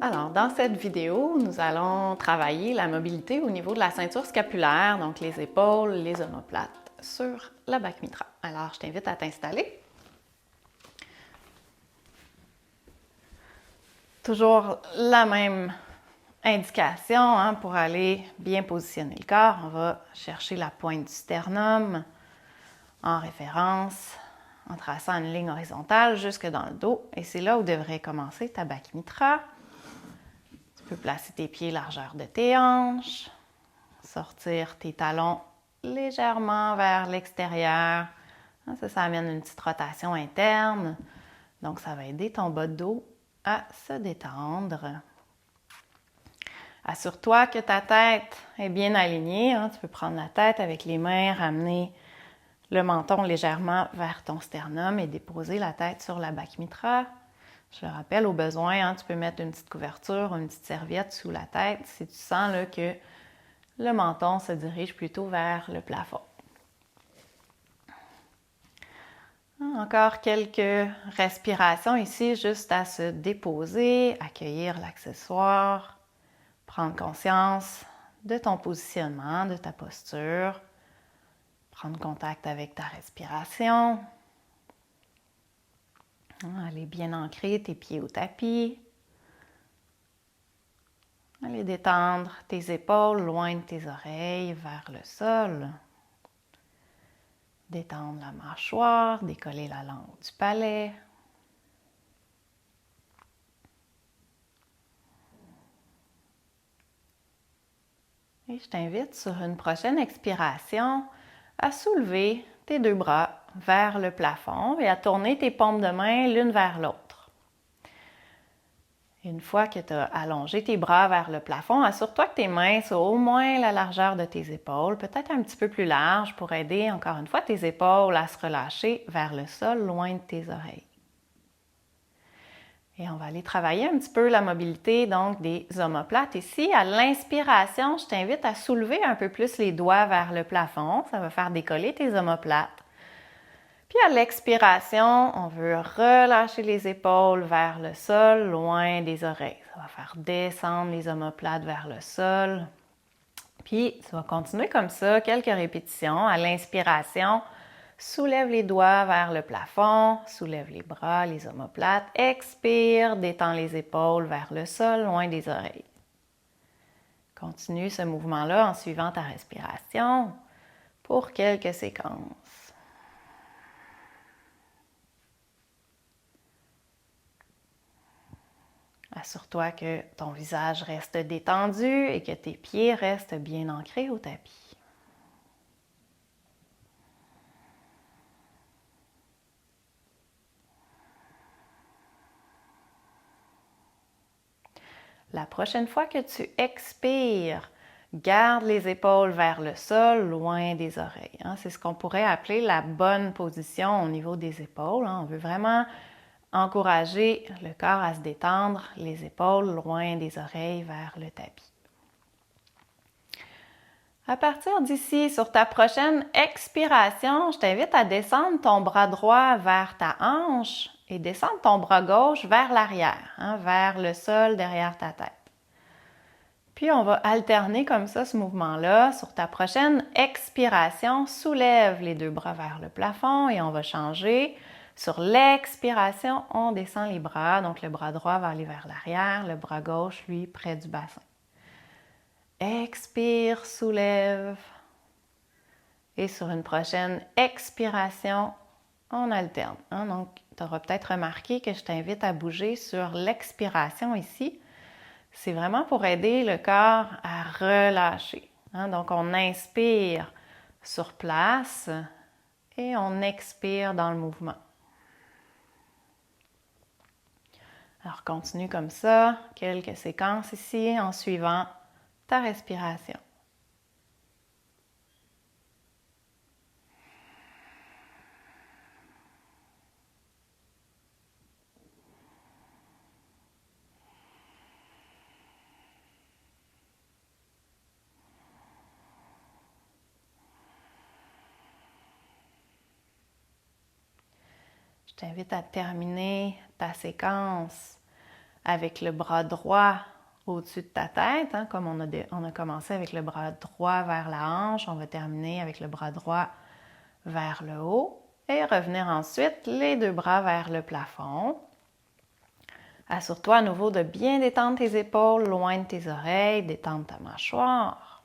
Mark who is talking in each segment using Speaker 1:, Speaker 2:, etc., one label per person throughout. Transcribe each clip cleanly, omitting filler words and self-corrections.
Speaker 1: Alors, dans cette vidéo, nous allons travailler la mobilité au niveau de la ceinture scapulaire, donc les épaules, les omoplates, sur la Back Mitra. Alors, je t'invite à t'installer. Toujours la même indication pour aller bien positionner le corps. On va chercher la pointe du sternum en référence, en traçant une ligne horizontale jusque dans le dos. Et c'est là où devrait commencer ta Back Mitra. Tu peux placer tes pieds largeur de tes hanches, sortir tes talons légèrement vers l'extérieur. Ça amène une petite rotation interne. Donc, ça va aider ton bas de dos à se détendre. Assure-toi que ta tête est bien alignée. Tu peux prendre la tête avec les mains, ramener le menton légèrement vers ton sternum et déposer la tête sur la Back Mitra. Je le rappelle, au besoin, tu peux mettre une petite couverture, une petite serviette sous la tête si tu sens là, que le menton se dirige plutôt vers le plafond. Encore quelques respirations ici, juste à se déposer, accueillir l'accessoire, prendre conscience de ton positionnement, de ta posture, prendre contact avec ta respiration. Aller bien ancrer tes pieds au tapis. Aller détendre tes épaules loin de tes oreilles vers le sol. Détendre la mâchoire, décoller la langue du palais. Et je t'invite sur une prochaine expiration à soulever tes deux bras vers le plafond et à tourner tes paumes de main l'une vers l'autre. Une fois que tu as allongé tes bras vers le plafond, assure-toi que tes mains soient au moins la largeur de tes épaules, peut-être un petit peu plus large pour aider encore une fois tes épaules à se relâcher vers le sol, loin de tes oreilles. Et on va aller travailler un petit peu la mobilité donc des omoplates. Ici, à l'inspiration, je t'invite à soulever un peu plus les doigts vers le plafond. Ça va faire décoller tes omoplates. Puis à l'expiration, on veut relâcher les épaules vers le sol, loin des oreilles. Ça va faire descendre les omoplates vers le sol. Puis tu vas continuer comme ça, quelques répétitions. À l'inspiration, soulève les doigts vers le plafond, soulève les bras, les omoplates. Expire, détends les épaules vers le sol, loin des oreilles. Continue ce mouvement-là en suivant ta respiration pour quelques séquences. Assure-toi que ton visage reste détendu et que tes pieds restent bien ancrés au tapis. La prochaine fois que tu expires, garde les épaules vers le sol, loin des oreilles. C'est ce qu'on pourrait appeler la bonne position au niveau des épaules. On veut vraiment encourager le corps à se détendre, les épaules loin des oreilles vers le tapis. À partir d'ici, sur ta prochaine expiration, je t'invite à descendre ton bras droit vers ta hanche et descendre ton bras gauche vers l'arrière, vers le sol derrière ta tête. Puis on va alterner comme ça ce mouvement-là. Sur ta prochaine expiration, soulève les deux bras vers le plafond et on va changer. Sur l'expiration, on descend les bras. Donc le bras droit va aller vers l'arrière, le bras gauche, lui, près du bassin. Expire, soulève. Et sur une prochaine expiration, on alterne. Donc, tu auras peut-être remarqué que je t'invite à bouger sur l'expiration ici. C'est vraiment pour aider le corps à relâcher. Donc, on inspire sur place et on expire dans le mouvement. Alors, continue comme ça, quelques séquences ici en suivant ta respiration. Je t'invite à terminer ta séquence avec le bras droit au-dessus de ta tête, hein, comme on a commencé avec le bras droit vers la hanche, on va terminer avec le bras droit vers le haut et revenir ensuite les deux bras vers le plafond. Assure-toi à nouveau de bien détendre tes épaules loin de tes oreilles, détendre ta mâchoire.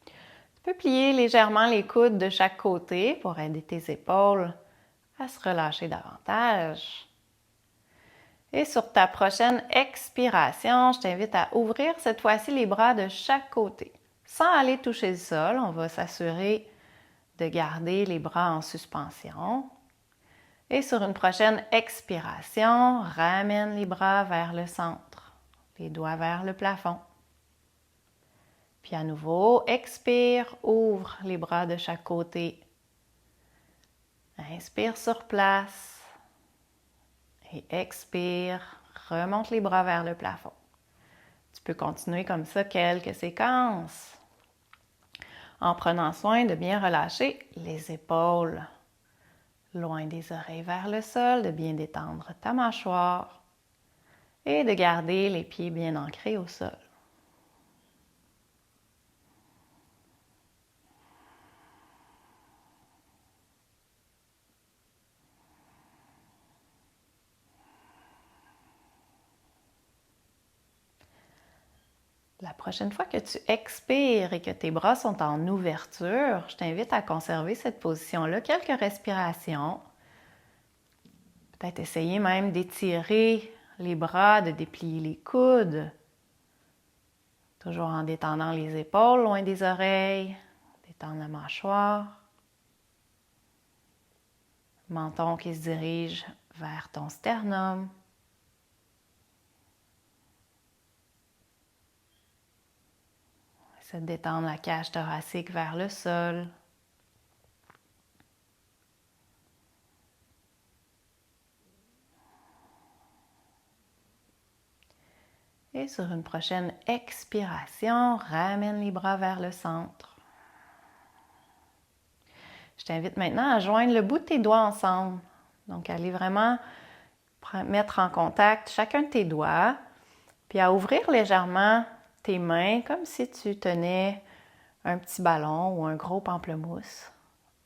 Speaker 1: Tu peux plier légèrement les coudes de chaque côté pour aider tes épaules à se relâcher davantage. Et sur ta prochaine expiration, je t'invite à ouvrir cette fois-ci les bras de chaque côté. Sans aller toucher le sol, on va s'assurer de garder les bras en suspension. Et sur une prochaine expiration, ramène les bras vers le centre, les doigts vers le plafond. Puis à nouveau, expire, ouvre les bras de chaque côté. Inspire sur place. Et expire, remonte les bras vers le plafond. Tu peux continuer comme ça quelques séquences en prenant soin de bien relâcher les épaules loin des oreilles vers le sol, de bien détendre ta mâchoire et de garder les pieds bien ancrés au sol. La prochaine fois que tu expires et que tes bras sont en ouverture, je t'invite à conserver cette position-là quelques respirations. Peut-être essayer même d'étirer les bras, de déplier les coudes. Toujours en détendant les épaules loin des oreilles, détendre la mâchoire. Menton qui se dirige vers ton sternum. Essaie de détendre la cage thoracique vers le sol. Et sur une prochaine expiration, ramène les bras vers le centre. Je t'invite maintenant à joindre le bout de tes doigts ensemble. Donc, aller vraiment mettre en contact chacun de tes doigts, puis à ouvrir légèrement tes mains comme si tu tenais un petit ballon ou un gros pamplemousse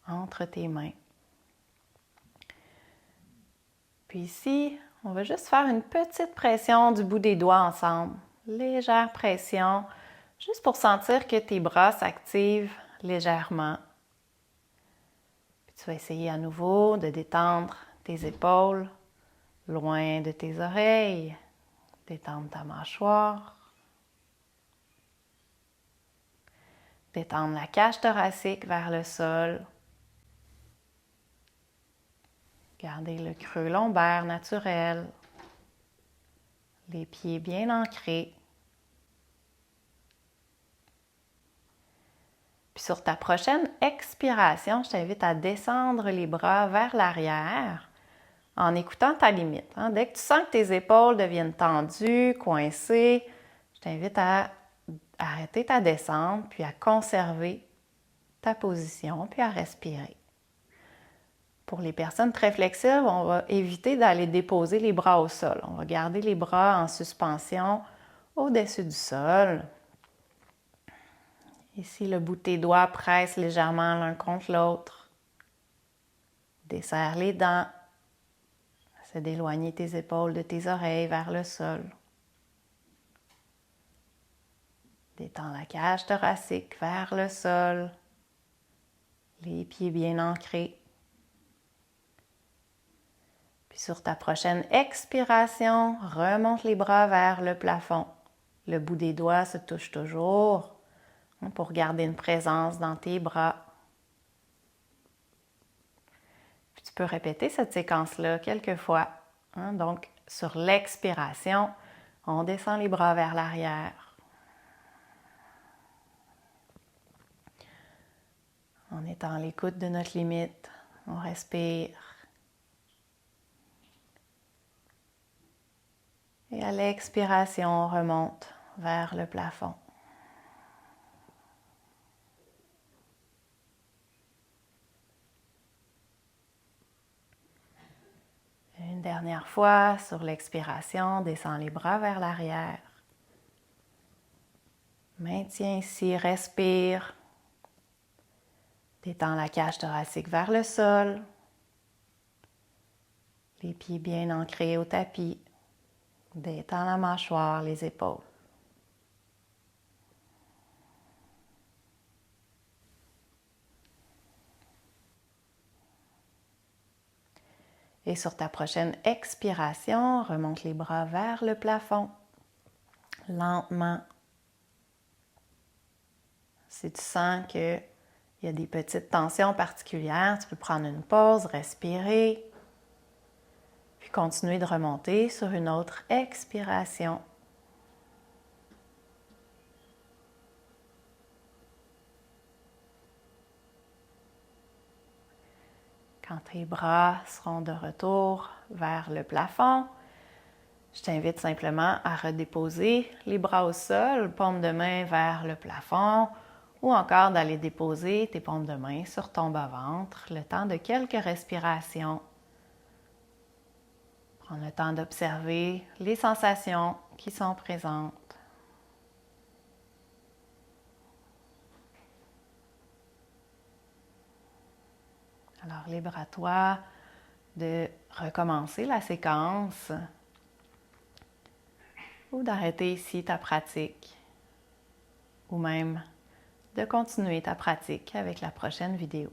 Speaker 1: entre tes mains. Puis ici, on va juste faire une petite pression du bout des doigts ensemble. Légère pression, juste pour sentir que tes bras s'activent légèrement. Puis tu vas essayer à nouveau de détendre tes épaules loin de tes oreilles, détendre ta mâchoire, détendre la cage thoracique vers le sol, garder le creux lombaire naturel, les pieds bien ancrés. Puis sur ta prochaine expiration, je t'invite à descendre les bras vers l'arrière en écoutant ta limite. Dès que tu sens que tes épaules deviennent tendues, coincées, je t'invite à arrêter ta descente, puis à conserver ta position, puis à respirer. Pour les personnes très flexibles, on va éviter d'aller déposer les bras au sol. On va garder les bras en suspension au-dessus du sol. Ici, le bout de tes doigts presse légèrement l'un contre l'autre. Desserre les dents. Essaie d'éloigner tes épaules de tes oreilles vers le sol. Détends la cage thoracique vers le sol. Les pieds bien ancrés. Puis sur ta prochaine expiration, remonte les bras vers le plafond. Le bout des doigts se touche toujours pour garder une présence dans tes bras. Puis tu peux répéter cette séquence-là quelques fois. Donc, sur l'expiration, on descend les bras vers l'arrière. En étant à l'écoute de notre limite, on respire. Et à l'expiration, on remonte vers le plafond. Une Dernière fois, sur l'expiration, descends les bras vers l'arrière. Maintiens ici, respire. Détends la cage thoracique vers le sol. Les pieds bien ancrés au tapis. Détends la mâchoire, les épaules. Et sur ta prochaine expiration, remonte les bras vers le plafond, lentement. Si tu sens qu'il y a des petites tensions particulières, tu peux prendre une pause, respirer, puis continuer de remonter sur une autre expiration. Quand tes bras seront de retour vers le plafond, je t'invite simplement à redéposer les bras au sol, paume de main vers le plafond, ou encore d'aller déposer tes paumes de main sur ton bas-ventre, le temps de quelques respirations. Prends le temps d'observer les sensations qui sont présentes. Alors, libre à toi de recommencer la séquence ou d'arrêter ici ta pratique ou même de continuer ta pratique avec la prochaine vidéo.